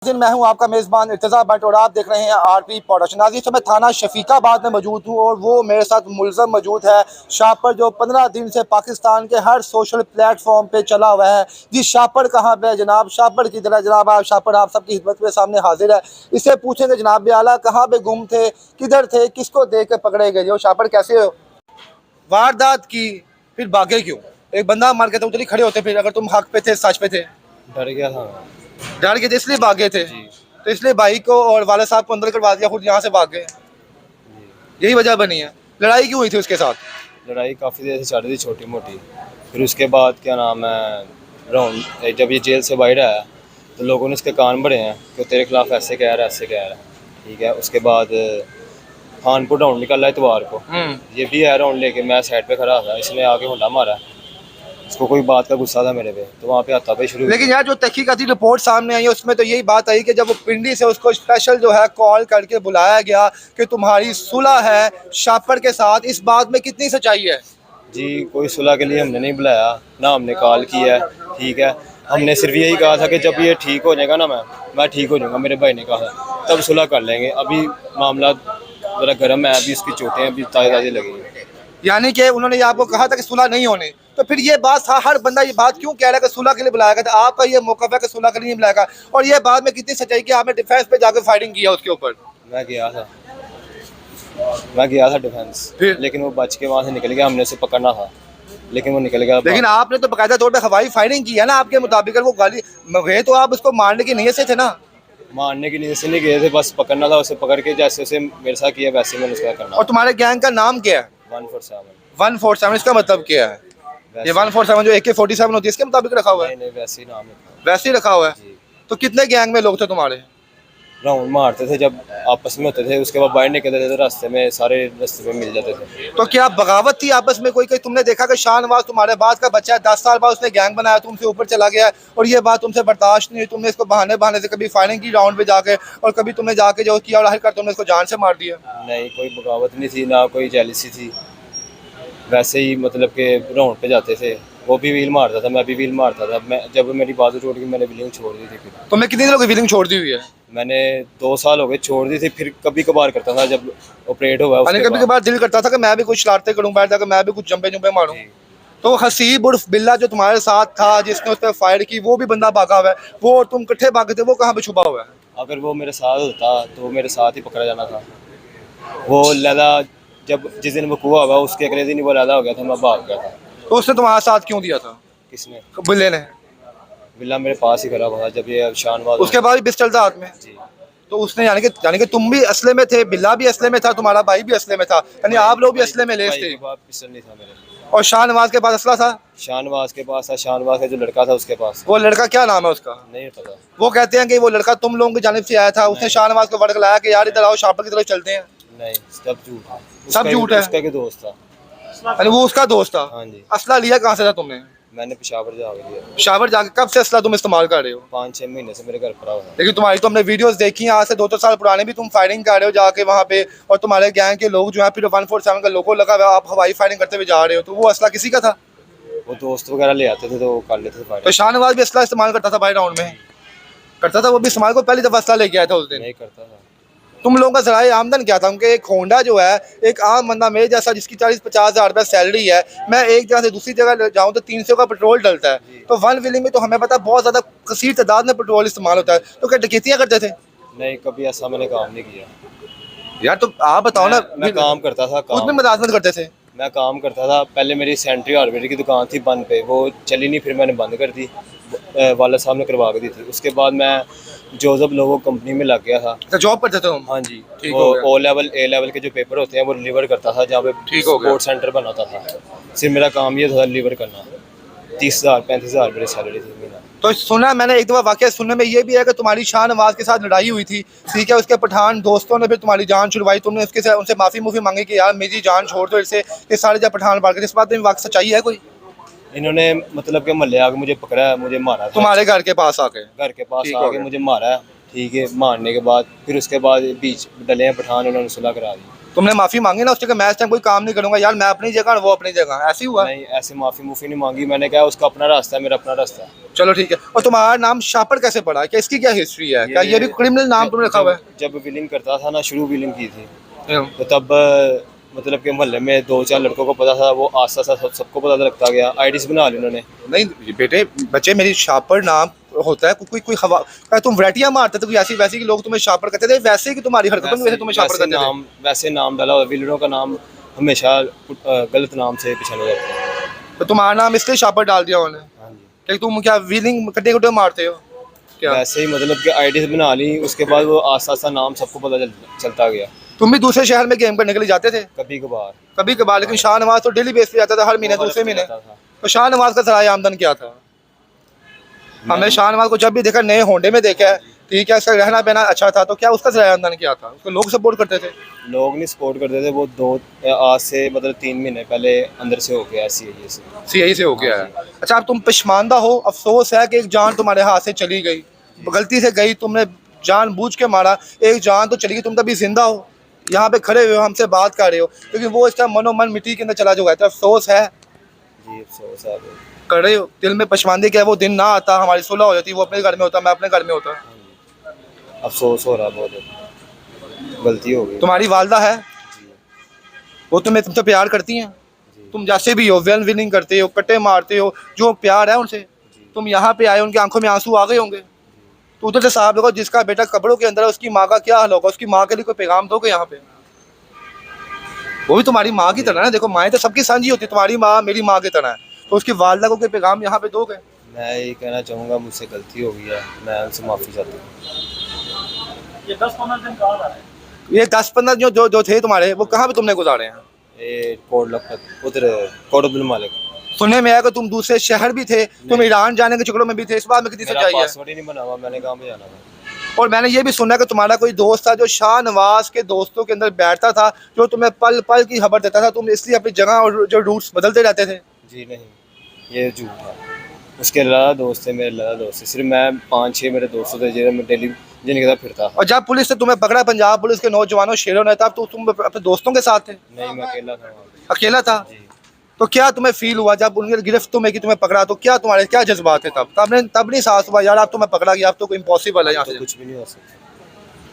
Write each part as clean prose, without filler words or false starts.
मैं हूं आपका मेज़बान इर्तिज़ा भट्ट और आप देख रहे हैं आरपी प्रोडक्शन। नाज़रीन, मैं थाना शफीकाबाद में मौजूद हूं और वो मेरे साथ मुलज़म मौजूद है शापर, जो 15 दिन से पाकिस्तान के हर सोशल प्लेटफॉर्म पे चला हुआ है। जी, शापर कहाँ पे है जनाब? शापर की तरह जनाब, आप शापर आप सबकी खिदमत में सामने हाजिर है। इससे पूछेंगे जनाब आला कहाँ पे गुम थे, किधर थे, किसको देख के पकड़े गए? जो शापर कैसे हो वारदात की, फिर भागे क्यों? एक बंदा मार के तो उधर ही खड़े होते, फिर अगर तुम हक पे थे, सच पे थे। डर गया था। डर के थे इसलिए भागे थे, जी। तो इसलिए भाई को और वाले साहब को अंदर करवा दिया, खुद यहाँ से भाग गए। जी। यही वजह बनी है। लड़ाई क्यों हुई थी उसके साथ? लड़ाई काफ़ी देर से चल रही थी, छोटी मोटी। फिर उसके बाद क्या नाम है, राउंड जब ये जेल से बाहर आया तो लोगों ने इसके कान भरे हैं कि तेरे खिलाफ ऐसे कह रहा है, ऐसे कह रहा है। ठीक है, उसके बाद खानपुर राउंड निकल रहा है इतवार को। ये भी है राउंड लेके, मैं साइड पे खड़ा था, इसने आगे हमला मारा। इसको कोई बात का गुस्सा था मेरे पे, तो वहाँ पे हाथापाई शुरू हुई। लेकिन यार, जो तहकीकाती रिपोर्ट सामने आई है उसमें तो यही बात आई कि जब वो पिंडी से उसको स्पेशल जो है कॉल करके बुलाया गया कि तुम्हारी सुलह है शापर के साथ, इस बात में कितनी सच्चाई है? जी, कोई सुलह के लिए हमने नहीं बुलाया, ना हमने कॉल किया है। ठीक है, हमने सिर्फ यही कहा था कि जब ये ठीक हो जाएगा ना, मैं ठीक हो जाऊंगा, मेरे भाई ने कहा, तब सुलह कर लेंगे। अभी मामला ज़रा गर्म है, अभी इसकी चोटें अभी ताज़ी ताज़ी लगी हैं। यानी कि उन्होंने आपको कहा था कि सुलह नहीं होने, तो फिर ये बात हर बंदा ये बात क्यों कह रहा है कि सुलह के लिए बुलाया गया था? आपका ये मौक़िफ़ है कि सुलह के लिए नहीं बुलाया गया, और ये बात में कितनी सच्चाई कि आपने डिफेंस पे जाकर फायरिंग किया उसके ऊपर? मैं गया था मैं गया था डिफेंस, फिर? लेकिन वो बच के वहाँ से निकल गया। हमने उसे पकड़ना था, लेकिन वो निकल गया। लेकिन आपने तो बाकायदा तौर पे हवाई फायरिंग की है ना, आपके मुताबिक। अगर वो गाली गए तो आप उसको मारने की नीयत से थे ना? मारने की नीयत से नहीं गए थे, बस पकड़ना था। उसे पकड़ के जैसे उसे मेरे साथ किया वैसे मैंने उसका करना। और तुम्हारे गैंग का नाम क्या है? 147। 147, इसका मतलब क्या है? ये 147 जो AK-47 होती है, इसके मुताबिक रखा हुआ है? नहीं, वैसे ही नाम है। वैसे ही रखा हुआ है। जी। तो कितने गैंग में लोग थे तुम्हारे? राउंड मारते थे जब आपस में होते थे, उसके बाद बाहर निकलते थे तो रास्ते में सारे रास्ते में मिल जाते थे। तो क्या बगावत थी आपस में कोई? तुमने देखा कि शाहनवाज तुम्हारे बाद का बच्चा है, 10 साल बाद उसने गैंग बनाया, तुमसे ऊपर चला गया है, और ये बात तुमसे बर्दाश्त नहीं हुई, तुमने इसको बहाने बहाने से कभी फायरिंग की राउंड पे जाके, और कभी तुमने जाके जो किया और आखिरकार तुमने इसको जान से मार दिया? नहीं, कोई बगावत नहीं थी, ना कोई जेलिसी थी। वैसे ही मतलब कि राउंड पे जाते थे, वो भी व्हील मारता था, मैं भी व्हील मारता था। मैं जब मेरी बाजू टूट गई, मैंने व्हीलिंग छोड़ दी थी। फिर तुमने कितने दिनों की व्हीलिंग छोड़ दी हुई है? मैंने 2 साल हो गए छोड़ दी थी। फिर कभी कभार करता था जब ऑपरेट हुआ मैंने उसके कभी बाद। कभार दिल करता था कि मैं भी कुछ शरारतें करूं, बैठ जाकर मैं भी कुछ जंपे जुम्पे मारूं। तो हसीब उर्फ बिल्ला जो तुम्हारे साथ था, जिसने उस पर फायर की, वो भी बंदा भागा हुआ है, वो और तुम इकट्ठे भागे थे, वो कहाँ पे छुपा हुआ है? अगर वो मेरे साथ होता तो मेरे साथ ही पकड़ा जाना था। वो लैला जब जिस दिन वकूआ हुआ उसके अगले दिन ही वो लैला हो गया था, मैं भाग गया था। तो उसने तुम्हारा साथ क्यों दिया था? किसने? बिल्ले ने? बिल्ला मेरे पास ही खड़ा हुआ था जब ये शानवाज। उसके बाद भी पिस्टल था हाथ में? जी। तो उसने यानी कि तुम भी असले में थे, बिल्ला भी असले में था, तुम्हारा भाई भी असले में था, यानी आप लोग भी असले में लेस थे। पिस्टल नहीं था मेरे। और शाहनवाज के पास असला था? शानवाज के पास था, शानवाज का जो लड़का था उसके पास। वो लड़का क्या नाम है उसका? नहीं पता। वो कहते हैं कि वो लड़का तुम लोगों की जानिब से आया था, उसने शाहनवाज को वर्ग लाया कि यार इधर आओ, शापर की तरफ चलते हैं। नहीं, सब झूठ है। सब झूठ है? उसका के दोस्त था। यानी वो उसका दोस्त था? हाँ जी। असला लिया कहाँ से था तुमने? मैंने पेशावर जाके दिया। शावर जाके? कब से असला तुम इस्तेमाल कर रहे हो? 5-6 महीने से मेरे घर पड़ा हुआ है। लेकिन तुम्हारी तो हमने वीडियोस देखी हैं, आज से 2-3 साल पुराने भी, तुम फायरिंग कर रहे हो जाके वहाँ पे, और तुम्हारे गैंग के लोग जो है फिर 147 का लोगो लगा हुआ है, आप हवाई फायरिंग करते हुए जा रहे हो, तो वो असला किसी का था? वो दोस्त वगैरह ले आते थे तो वो कर लेते थे फाइट। तो शाहनवाज भी असला इस्तेमाल करता था भाई? राउंड में करता था वो भी इस्तेमाल? को पहली दफा असला लेके आया था उस दिन? नहीं करता था। तुम लोगों का जराए आमदन क्या था? उनके एक होंडा जो है, एक आम बंदा मेरे जैसा जिसकी 40-50 हज़ार रुपये सैलरी है, मैं एक जगह से दूसरी जगह जाऊँ तो 300 का पेट्रोल डलता है, तो वन व्हीलिंग में तो हमें पता है बहुत ज़्यादा कसीर तादाद में पेट्रोल इस्तेमाल होता है, तो क्या डकैतियाँ करते थे? नहीं, कभी ऐसा मैंने काम नहीं किया यार तो आप बताओ ना। मैं काम करता था। खुद में काम मुलाजमत करते थे? मैं काम करता था। पहले मेरी सेंट्री हार्डवेयर की दुकान थी बंद पे, वो चली नहीं, फिर मैंने बंद कर दी। वाला साहब ने करवा के दी थी। उसके बाद मैं जोजब लोगो कंपनी में लग गया था। तो जॉब करते थे तुम? हाँ जी। ठीक वो हो गया। O लेवल A लेवल के जो पेपर होते हैं वो डिलीवर करता था, जहाँ पे ठीक हो गया। स्पोर्ट्स सेंटर बनाता था। सिर्फ मेरा काम ये था डिलीवर करना। 30,000-35,000 मेरी सैलरी थी महीना। तो सुना मैंने एक दफ़ा वाकया सुनने में ये भी है कि तुम्हारी शाहनवाज के साथ लड़ाई हुई थी, ठीक है, उसके पठान दोस्तों ने फिर तुम्हारी जान छुड़वाई, तुमने उसके साथ उनसे माफ़ी मुफ़ी मांगी कि यार मेरी जान छोड़ दो, इससे ये सारे जब पठान बाढ़ के, इस बात में वाकई सच्चाई है कोई? इन्होंने मतलब कि महल्ले आके मुझे पकड़ा है, मुझे मारा था। तुम्हारे घर के पास आके? घर के पास ठीक हो आके गया। मुझे मारा है। ठीक है, मारने के बाद फिर उसके बाद बीच डले हैं पठान, उन्होंने सुलह करा दी। तुमने माफी मांगी ना उस जगह, मैं इस टाइम कोई काम नहीं करूंगा यार, मैं अपनी जगह और वो अपनी जगह, ऐसे ही हुआ? नहीं, ऐसे माफ़ी मुफ़ी नहीं मांगी मैंने, कहा उसका अपना रास्ता है, मेरा अपना रास्ता है। चलो ठीक है। और तुम्हारा नाम शापर कैसे पड़ा, क्या इसकी क्या हिस्ट्री है, क्या ये भी क्रिमिनल नाम तुमने रखा हुआ है? जब विलिंग करता था ना, शुरू विलिंग की थी, हम्म। तो तब मतलब कि मोहल्ले में 2-4 लड़कों को पता था, वो आस्ता आस्ता सबको पता लगता गया, आईडीज बना ली उन्होंने। नहीं बेटे बच्चे, मेरी शापर नाम होता है, कोई कोई हवा क्या तुम वैरायटियां मारते थे, कोई ऐसी वैसी कि लोग तुम्हें शापर कहते थे, वैसे कि तुम्हारी हरकतों में वैसे तुम्हें शापर कहते थे? वैसे नाम डाला हुआ, विलनों का नाम हमेशा गलत नाम से पहचाना जाता है। तो तुम्हारा नाम इसलिए शापर डाल दिया उन्होंने? हाँ जी, क्या तुम क्या व्हीलिंग कट्टे कट्टे मारते हो क्या? वैसे ही मतलब कि आईडीज बना ली, उसके बाद वो आस्ता आस्ता नाम सबको पता चलता गया। तुम भी दूसरे शहर में गेम करने के लिए जाते थे? कभी कभार। कभी कभार, लेकिन शाहनवाज तो डेली बेस पे जाता था, हर महीने दूसरे महीने। तो शाहनवाज का सराय आमदन क्या था? हमने शाहनवाज को जब भी देखा नए होंडे में देखा है, ठीक है, उसका रहना बहना अच्छा था, तो क्या उसका सराय आमदन क्या था? उसको लोग सपोर्ट करते थे? लोग नहीं सपोर्ट करते थे, वो आज से मतलब 3 महीने पहले अंदर से हो गया सीआई से हो गया है। अच्छा, अब तुम पशमानदा हो, अफसोस है कि एक जान तुम्हारे हाथ से चली गई, गलती से गई, तुमने जानबूझ के मारा, एक जान तो चली गई, तुम तभी जिंदा हो, यहाँ पे खड़े हुए हो, हमसे बात कर रहे हो, क्योंकि वो इसका मनोमन मिट्टी के अंदर चला चुका है। तो अफसोस है? जी अफसोस है। कर रहे हो दिल में पशमानदी क्या? वो दिन ना आता, हमारी सुलह हो जाती, वो अपने घर में होता, मैं अपने घर में होता। अफसोस हो रहा, बहुत गलती हो गई। तुम्हारी वालदा है, वो तुम्हें तुमसे प्यार करती हैं, तुम जैसे भी हो, वेल विलिंग करते हो, कट्टे मारते हो, जो प्यार है उनसे, तुम यहाँ पे आए, उनकी आंखों में आंसू आ गए होंगे, तो उधर से साहब लोगों, जिसका बेटा कब्रों के अंदर है, उसकी माँ का क्या हाल होगा? उसकी माँ के लिए कोई पैगाम दोगे यहाँ पे? वो भी तुम्हारी माँ की तरह है, देखो माएँ तो सबकी साझी होती है, तुम्हारी माँ मेरी माँ की तरह है, तो उसकी वालदा को कोई पैगाम यहाँ पे दोगे? मैं ये कहना चाहूँगा, मुझसे गलती हो गई है, मैं उनसे माफ़ी चाहता हूँ। ये 10-15 दिन कहाँ रहे? ये 10-15 जो जो जो थे तुम्हारे, वो कहाँ पे तुमने गुजारे हैं? ये कोट लखपत उधर कोट अब्दुल मालिक। सुनने में आया कि तुम दूसरे शहर भी थे, तुम ईरान जाने के चक्करों में भी थे, इस बात में कितनी सच्चाई है? पासवर्ड ही नहीं बना हुआ, मैंने कहाँ पे जाना था। और मैंने ये भी सुना कि तुम्हारा कोई दोस्त था जो शाहनवाज के दोस्तों के अंदर बैठता था, जो तुम्हें पल पल की खबर देता था, तुम इसलिए अपनी जगह और जो रूट्स बदलते रहते थे? जी नहीं, ये झूठ था। उसके अलावा दोस्त थे, मेरे अलावा दोस्त थे, सिर्फ मैं 5-6 मेरे दोस्त थे जिन्हें मैं डेली जिनके साथ फिरता था। और जब पुलिस ने तुम्हें पकड़ा, पंजाब पुलिस के नौजवानों शेरों ने, तब तो तुम अपने दोस्तों के साथ थे? नहीं, मैं अकेला था वहाँ पे। अकेला था? जी। तो क्या तुम्हें फील हुआ जब उनके गिरफ्त में कि तुम्हें पकड़ा, तो क्या तुम्हारे क्या जज्बात थे? तब नहीं साहस हुआ यार अब तुम्हें पकड़ा गया, अब तो इम्पॉसिबल है यहाँ तो से? कुछ भी नहीं हो सकता।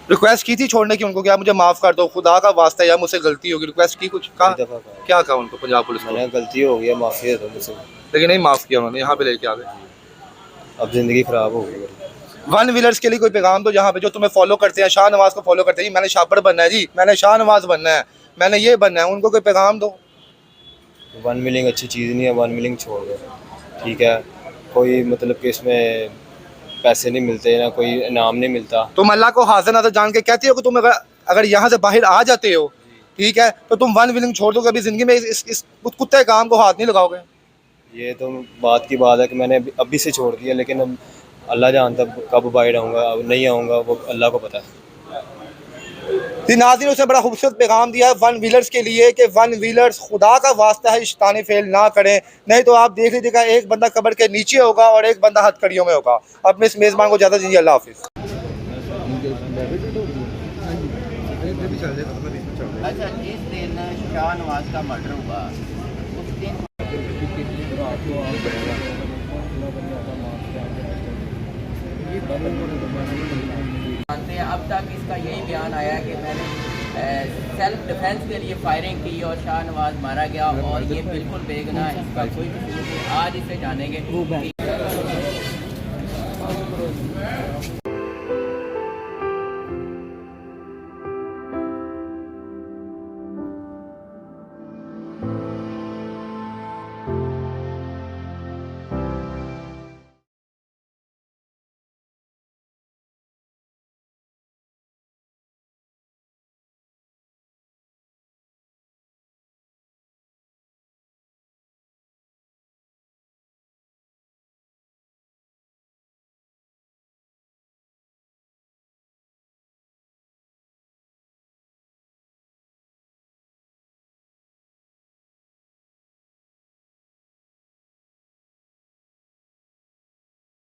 रिक्वेस्ट की थी छोड़ने की उनको, क्या मुझे माफ कर दो, खुदा का वास्ता है यार, मुझसे गलती होगी, रिक्वेस्ट की कुछ? कहा? दफ़ा कहा। क्या कहा उनको पंजाब पुलिस को? मैंने गलती हो गई है, माफ़ी दे दो मुझसे। लेकिन नहीं माफ किया उन्होंने, यहाँ पे लेके आ गए। अब ज़िंदगी ख़राब हो गई। वन व्हीलर्स के लिए कोई पैगाम दो, जहाँ पे जो तुम्हें फॉलो करते हैं, शाहनवाज को फॉलो करते हैं, जी मैंने शापर बनना है, जी मैंने शाहनवाज बनना है, मैंने ये बनना है, उनको कोई पैगाम दो। वन मिलिंग अच्छी चीज़ नहीं है, वन मिलिंग छोड़ दो, ठीक है। कोई मतलब कि इसमें पैसे नहीं मिलते, ना कोई इनाम नहीं मिलता। तुम अल्लाह को हाजिर नाज़र जान के कहते हो कि तुम अगर यहाँ से बाहर आ जाते हो, ठीक है, तो तुम वन व्हीलिंग छोड़ दो, कभी जिंदगी में इस कुत्ते काम को हाथ नहीं लगाओगे? ये तो बात की बात है कि मैंने अभी से छोड़ दिया, लेकिन अब अल्लाह जानता कब बाहर आऊँगा, अब नहीं आऊँगा, वो अल्लाह को पता है। नाज़रीन, उसने बड़ा खूबसूरत पैगाम दिया है वन व्हीलर्स के लिए कि वन व्हीलर्स खुदा का वास्ता है शैतानी फेल ना करें, नहीं तो आप देख लीजिएगा एक बंदा कब्र के नीचे होगा और एक बंदा हथकड़ियों में होगा। अपने इस मेज़बान को ज़्यादा दीजिए, अल्लाह हाफिज़। अच्छा, जिस दिन शाहनवाज का मर्डर हुआ उस दिन अब तक इसका यही बयान आया कि मैंने सेल्फ डिफेंस के लिए फायरिंग की और शाहनवाज मारा गया, और ये बिल्कुल बेगुनाह, इसका कोई कसूर नहीं। आज इसे जानेंगे।